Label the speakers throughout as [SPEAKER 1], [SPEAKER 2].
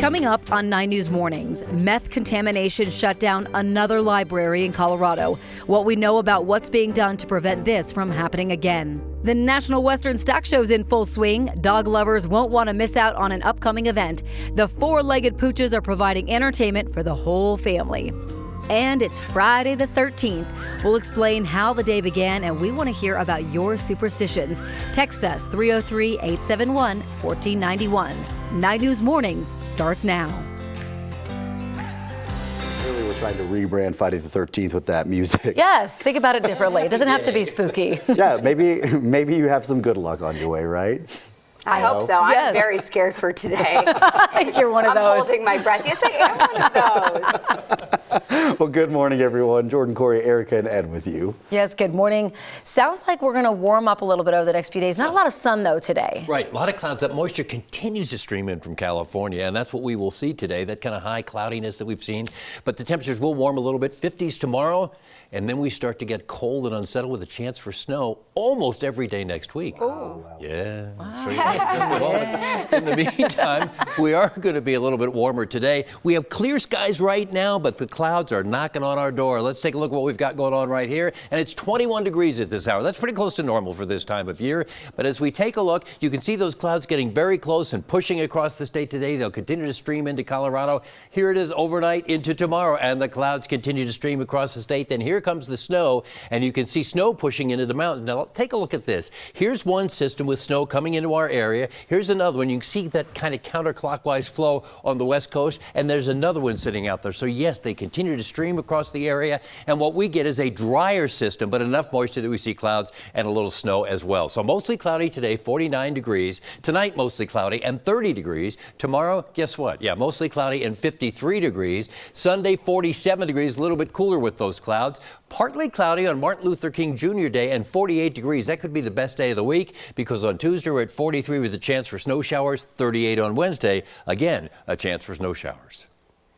[SPEAKER 1] Coming up on 9 News Mornings, meth contamination shut down another library in Colorado. What we know about what's being done to prevent this from happening again. The National Western Stock Show's in full swing. Dog lovers won't want to miss out on an upcoming event. The four-legged pooches are providing entertainment for the whole family. And it's Friday the 13th. We'll explain how the day began, and we want to hear about your superstitions. Text us 303-871-1491. 9 News Mornings starts now.
[SPEAKER 2] Really, we're trying to rebrand Friday the 13th with that music.
[SPEAKER 1] Yes, think about it differently. It doesn't have to be spooky.
[SPEAKER 2] Yeah, maybe you have some good luck on your way, right?
[SPEAKER 3] I hope so.
[SPEAKER 1] Yes.
[SPEAKER 3] I'm very scared for today.
[SPEAKER 1] You're one of those.
[SPEAKER 3] I'm holding my breath. Yes, I am one of those.
[SPEAKER 2] Well, good morning, everyone. Jordan, Corey, Erica, and Ed with you.
[SPEAKER 1] Yes, good morning. Sounds like we're going to warm up a little bit over the next few days. Not a lot of sun, though, today.
[SPEAKER 4] Right. A lot of clouds. That moisture continues to stream in from California, and that's what we will see today, that kind of high cloudiness that we've seen. But the temperatures will warm a little bit, 50s tomorrow, and then we start to get cold and unsettled with a chance for snow almost every day next week.
[SPEAKER 2] Oh, wow.
[SPEAKER 4] Yeah. Wow. Sure. In the meantime, we are going to be a little bit warmer today. We have clear skies right now, but the clouds are knocking on our door. Let's take a look at what we've got going on right here. And it's 21 degrees at this hour. That's pretty close to normal for this time of year. But as we take a look, you can see those clouds getting very close and pushing across the state today. They'll continue to stream into Colorado. Here it is overnight into tomorrow, and the clouds continue to stream across the state. Then here comes the snow, and you can see snow pushing into the mountains. Now, take a look at this. Here's one system with snow coming into our area. Here's another one. You can see that kind of counterclockwise flow on the west coast, and there's another one sitting out there. So yes, they continue to stream across the area, and what we get is a drier system, but enough moisture that we see clouds and a little snow as well. So mostly cloudy today, 49 degrees. Tonight, mostly cloudy and 30 degrees. Tomorrow, guess what? Yeah, mostly cloudy and 53 degrees. Sunday, 47 degrees, a little bit cooler with those clouds. Partly cloudy on Martin Luther King Jr. Day and 48 degrees. That could be the best day of the week because on Tuesday we're at 43 with a chance for snow showers, 38 on Wednesday. Again, a chance for snow showers.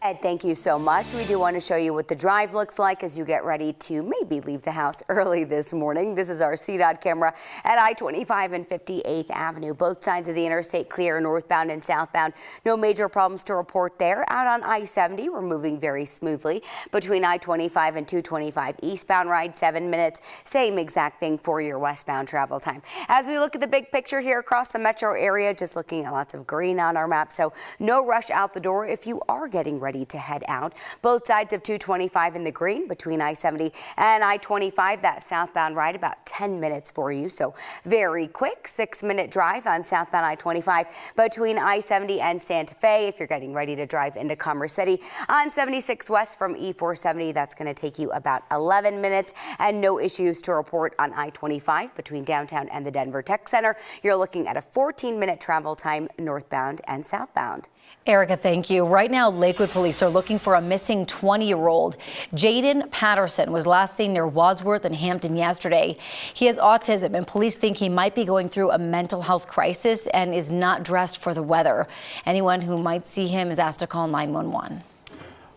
[SPEAKER 3] Ed, thank you so much. We do want to show you what the drive looks like as you get ready to maybe leave the house early this morning. This is our CDOT camera at I-25 and 58th Avenue. Both sides of the interstate clear, northbound and southbound. No major problems to report there. Out on I-70, we're moving very smoothly. Between I-25 and 225 eastbound, ride 7 minutes. Same exact thing for your westbound travel time. As we look at the big picture here across the metro area, just looking at lots of green on our map, so no rush out the door if you are getting ready to head out. Both sides of 225 in the green between I-70 and I-25. That southbound ride about 10 minutes for you. So very quick 6-minute drive on southbound I-25 between I-70 and Santa Fe. If you're getting ready to drive into Commerce City on 76 West from E470, that's going to take you about 11 minutes and no issues to report on I-25 between downtown and the Denver Tech Center. You're looking at a 14-minute travel time northbound and southbound.
[SPEAKER 1] Erica, thank you. Right now, Lakewood police are looking for a missing 20-year-old. Jaden Patterson was last seen near Wadsworth and Hampton yesterday. He has autism, and police think he might be going through a mental health crisis and is not dressed for the weather. Anyone who might see him is asked to call 911.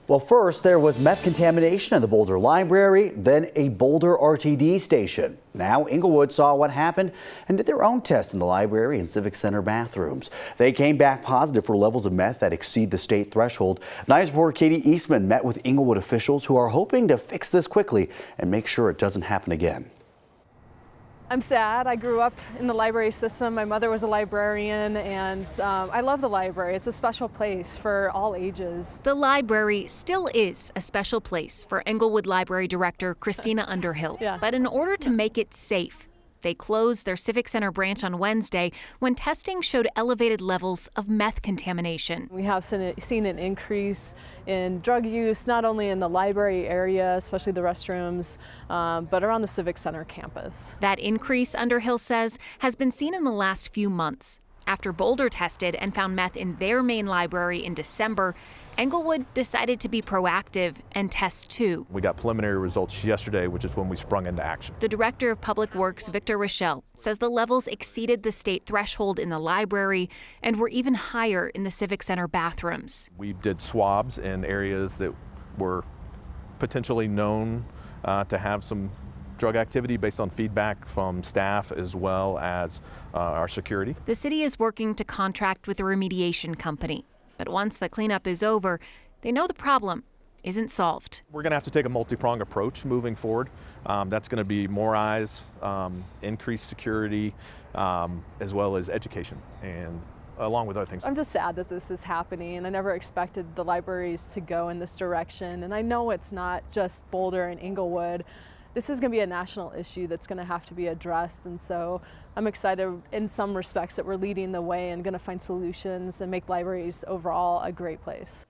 [SPEAKER 2] Well, first, there was meth contamination in the Boulder Library, then a Boulder RTD station. Now, Inglewood saw what happened and did their own test in the library and Civic Center bathrooms. They came back positive for levels of meth that exceed the state threshold. 9's reporter Katie Eastman met with Inglewood officials who are hoping to fix this quickly and make sure it doesn't happen again.
[SPEAKER 5] I'm sad. I grew up in the library system. My mother was a librarian, and I love the library. It's a special place for all ages.
[SPEAKER 6] The library still is a special place for Inglewood Library Director Christina Underhill.
[SPEAKER 5] Yeah.
[SPEAKER 6] But in order to make it safe, they closed their Civic Center branch on Wednesday when testing showed elevated levels of meth contamination.
[SPEAKER 5] We have seen an increase in drug use, not only in the library area, especially the restrooms, but around the Civic Center campus.
[SPEAKER 6] That increase, Underhill says, has been seen in the last few months. After Boulder tested and found meth in their main library in December, Englewood decided to be proactive and test too.
[SPEAKER 7] We got preliminary results yesterday, which is when we sprung into action.
[SPEAKER 6] The Director of Public Works, Victor Rochelle, says the levels exceeded the state threshold in the library and were even higher in the Civic Center bathrooms.
[SPEAKER 7] We did swabs in areas that were potentially known to have some drug activity based on feedback from staff as well as our security.
[SPEAKER 6] The city is working to contract with a remediation company. But once the cleanup is over, they know the problem isn't solved.
[SPEAKER 7] We're going to have to take a multi-pronged approach moving forward. That's going to be more eyes, increased security, as well as education, and along with other things.
[SPEAKER 5] I'm just sad that this is happening, and I never expected the libraries to go in this direction. And I know it's not just Boulder and Inglewood. This is going to be a national issue that's going to have to be addressed. And so I'm excited in some respects that we're leading the way and going to find solutions and make libraries overall a great place.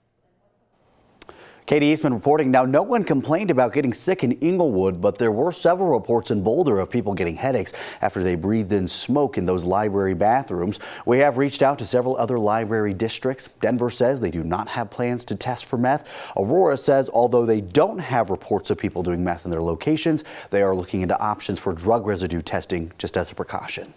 [SPEAKER 2] Katie Eastman reporting. Now, no one complained about getting sick in Inglewood, but there were several reports in Boulder of people getting headaches after they breathed in smoke in those library bathrooms. We have reached out to several other library districts. Denver says they do not have plans to test for meth. Aurora says although they don't have reports of people doing meth in their locations, they are looking into options for drug residue testing just as a precaution.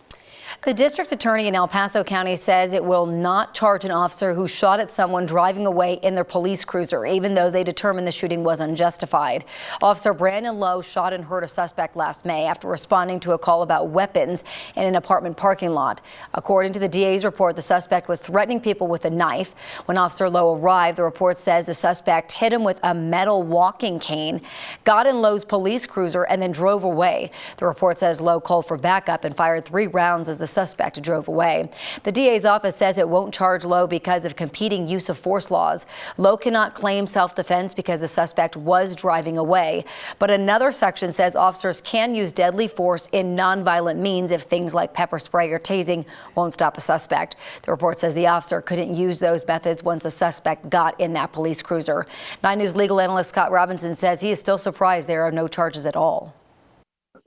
[SPEAKER 1] The district attorney in El Paso County says it will not charge an officer who shot at someone driving away in their police cruiser, even though they determined the shooting was unjustified. Officer Brandon Lowe shot and hurt a suspect last May after responding to a call about weapons in an apartment parking lot. According to the DA's report, the suspect was threatening people with a knife. When Officer Lowe arrived, the report says the suspect hit him with a metal walking cane, got in Lowe's police cruiser, and then drove away. The report says Lowe called for backup and fired 3 rounds as the suspect drove away. The DA's office says it won't charge Lowe because of competing use of force laws. Lowe cannot claim self-defense because the suspect was driving away. But another section says officers can use deadly force in nonviolent means if things like pepper spray or tasing won't stop a suspect. The report says the officer couldn't use those methods once the suspect got in that police cruiser. 9 News legal analyst Scott Robinson says he is still surprised there are no charges at all.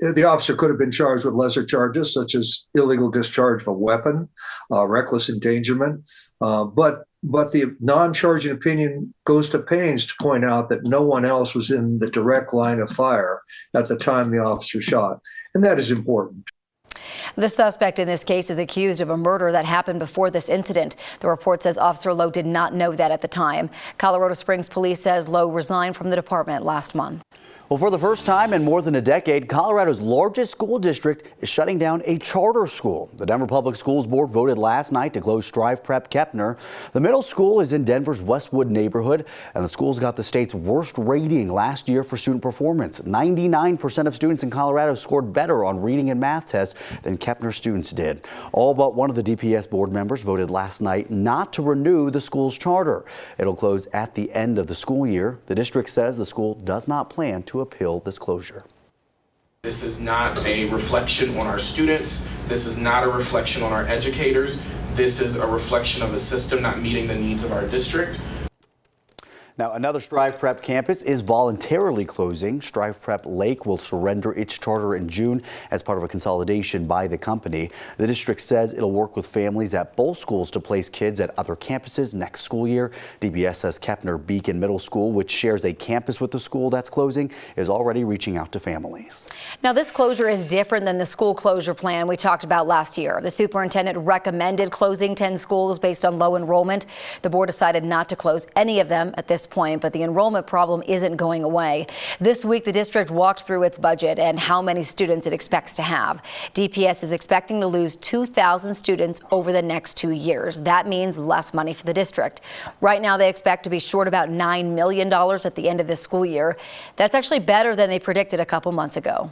[SPEAKER 8] The officer could have been charged with lesser charges, such as illegal discharge of a weapon, reckless endangerment. But the non-charging opinion goes to pains to point out that no one else was in the direct line of fire at the time the officer shot. And that is important.
[SPEAKER 1] The suspect in this case is accused of a murder that happened before this incident. The report says Officer Lowe did not know that at the time. Colorado Springs Police says Lowe resigned from the department last month.
[SPEAKER 2] Well, for the first time in more than a decade, Colorado's largest school district is shutting down a charter school. The Denver Public Schools Board voted last night to close Strive Prep Kepner. The middle school is in Denver's Westwood neighborhood, and the school's got the state's worst rating last year for student performance. 99% of students in Colorado scored better on reading and math tests than Kepner students did. All but one of the DPS board members voted last night not to renew the school's charter. It'll close at the end of the school year. The district says the school does not plan to appeal this closure.
[SPEAKER 9] This is not a reflection on our students. This is not a reflection on our educators. This is a reflection of a system not meeting the needs of our district.
[SPEAKER 2] Now, another Strive Prep campus is voluntarily closing. Strive Prep Lake will surrender its charter in June as part of a consolidation by the company. The district says it'll work with families at both schools to place kids at other campuses next school year. DPS says Kepner Beacon Middle School, which shares a campus with the school that's closing, is already reaching out to families.
[SPEAKER 1] Now, this closure is different than the school closure plan we talked about last year. The superintendent recommended closing 10 schools based on low enrollment. The board decided not to close any of them at this point, but the enrollment problem isn't going away. This week, the district walked through its budget and how many students it expects to have. DPS is expecting to lose 2,000 students over the next 2 years. That means less money for the district. Right now, they expect to be short about $9 million at the end of this school year. That's actually better than they predicted a couple months ago.